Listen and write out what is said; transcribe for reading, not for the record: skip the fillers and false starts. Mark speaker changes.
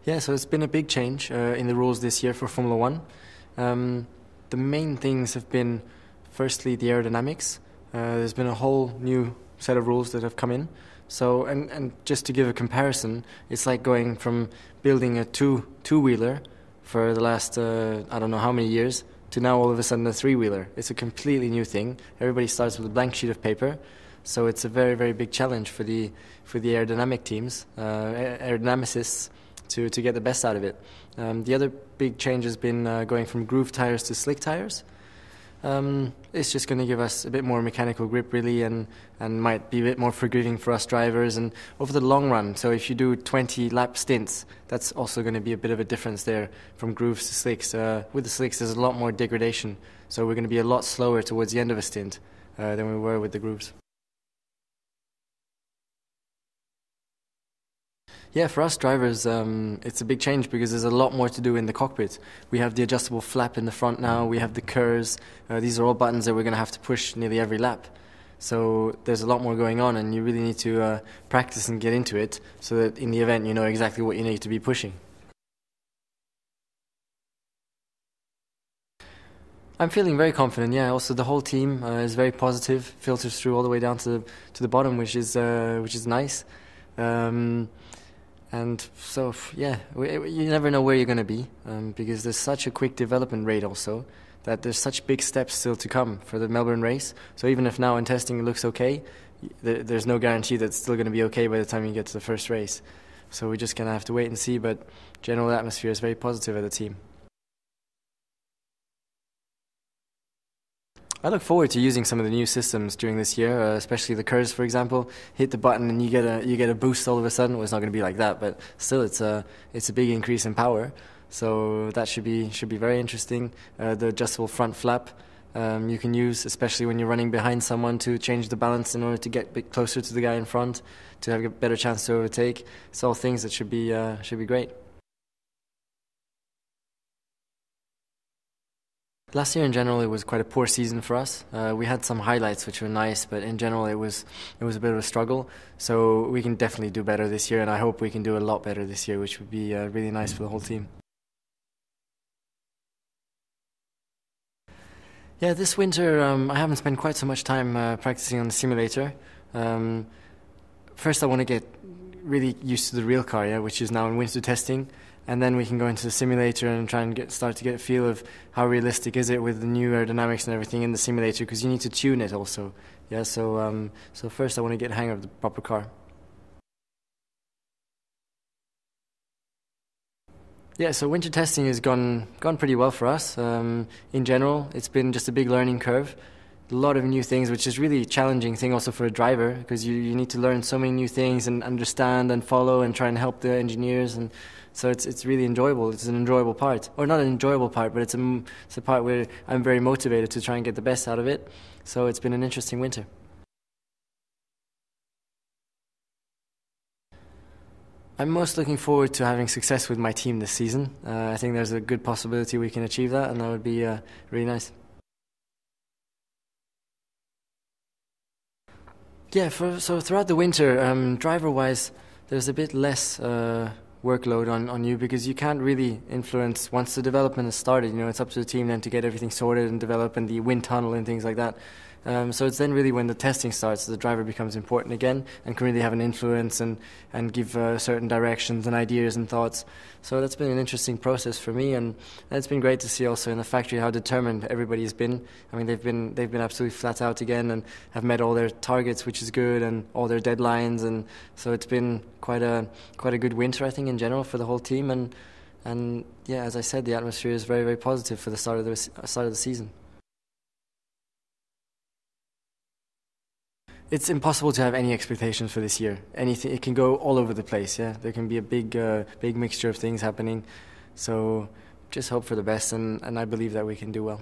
Speaker 1: Yeah, so it's been a big change in the rules this year for Formula One. The main things have been, firstly, the aerodynamics. There's been a whole new set of rules that have come in. So, and just to give a comparison, it's like going from building a two-wheeler for the last, I don't know how many years, to now all of a sudden a three-wheeler. It's a completely new thing. Everybody starts with a blank sheet of paper. So it's a very, very big challenge for the aerodynamic teams, aerodynamicists, to get the best out of it. The other big change has been going from groove tires to slick tires. It's just going to give us a bit more mechanical grip, really, and might be a bit more forgiving for us drivers. And over the long run, so if you do 20-lap stints, that's also going to be a bit of a difference there from grooves to slicks. With the slicks, there's a lot more degradation, so we're going to be a lot slower towards the end of a stint than we were with the grooves. Yeah, for us drivers, it's a big change because there's a lot more to do in the cockpit. We have the adjustable flap in the front now, we have the KERS. These are all buttons that we're going to have to push nearly every lap. So there's a lot more going on, and you really need to practice and get into it so that in the event you know exactly what you need to be pushing. I'm feeling very confident, yeah. Also, the whole team is very positive, filters through all the way down to the bottom, which is nice. And so, yeah, you never know where you're going to be because there's such a quick development rate also that there's such big steps still to come for the Melbourne race. So even if now in testing it looks okay, there's no guarantee that it's still going to be okay by the time you get to the first race. So we're just going to have to wait and see, but general atmosphere is very positive at the team. I look forward to using some of the new systems during this year, especially the KERS, for example. Hit the button and you get a boost all of a sudden. Well, it's not going to be like that, but still, it's a big increase in power. So that should be very interesting. The adjustable front flap you can use, especially when you're running behind someone, to change the balance in order to get a bit closer to the guy in front, to have a better chance to overtake. It's all things that should be great. Last year in general it was quite a poor season for us. We had some highlights which were nice, but in general it was a bit of a struggle. So we can definitely do better this year, and I hope we can do a lot better this year, which would be really nice for the whole team. Yeah, this winter I haven't spent quite so much time practicing on the simulator. First I want to get really used to the real car, yeah, which is now in winter testing. And then we can go into the simulator and try and start to get a feel of how realistic is it with the new aerodynamics and everything in the simulator, because you need to tune it also. Yeah, so first I want to get a hang of the proper car. Yeah, so winter testing has gone pretty well for us. In general, it's been just a big learning curve. A lot of new things, which is really a challenging thing also for a driver, because you need to learn so many new things and understand and follow and try and help the engineers, and so it's really enjoyable. It's an enjoyable part, or not an enjoyable part, but it's a part where I'm very motivated to try and get the best out of it. So it's been an interesting winter. I'm most looking forward to having success with my team this season. I think there's a good possibility we can achieve that, and that would be really nice. Yeah, so throughout the winter, driver-wise, there's a bit less workload on you, because you can't really influence once the development has started. You know, it's up to the team then to get everything sorted and develop, and the wind tunnel and things like that. So it's then really when the testing starts, the driver becomes important again and can really have an influence and give certain directions and ideas and thoughts. So that's been an interesting process for me, and it's been great to see also in the factory how determined everybody's been. I mean, they've been absolutely flat out again and have met all their targets, which is good, and all their deadlines, and so it's been quite a good winter, I think, in general for the whole team. And yeah, as I said, the atmosphere is very, very positive for the start of the season. It's impossible to have any expectations for this year. Anything, it can go all over the place. Yeah, there can be a big mixture of things happening. So just hope for the best, and I believe that we can do well.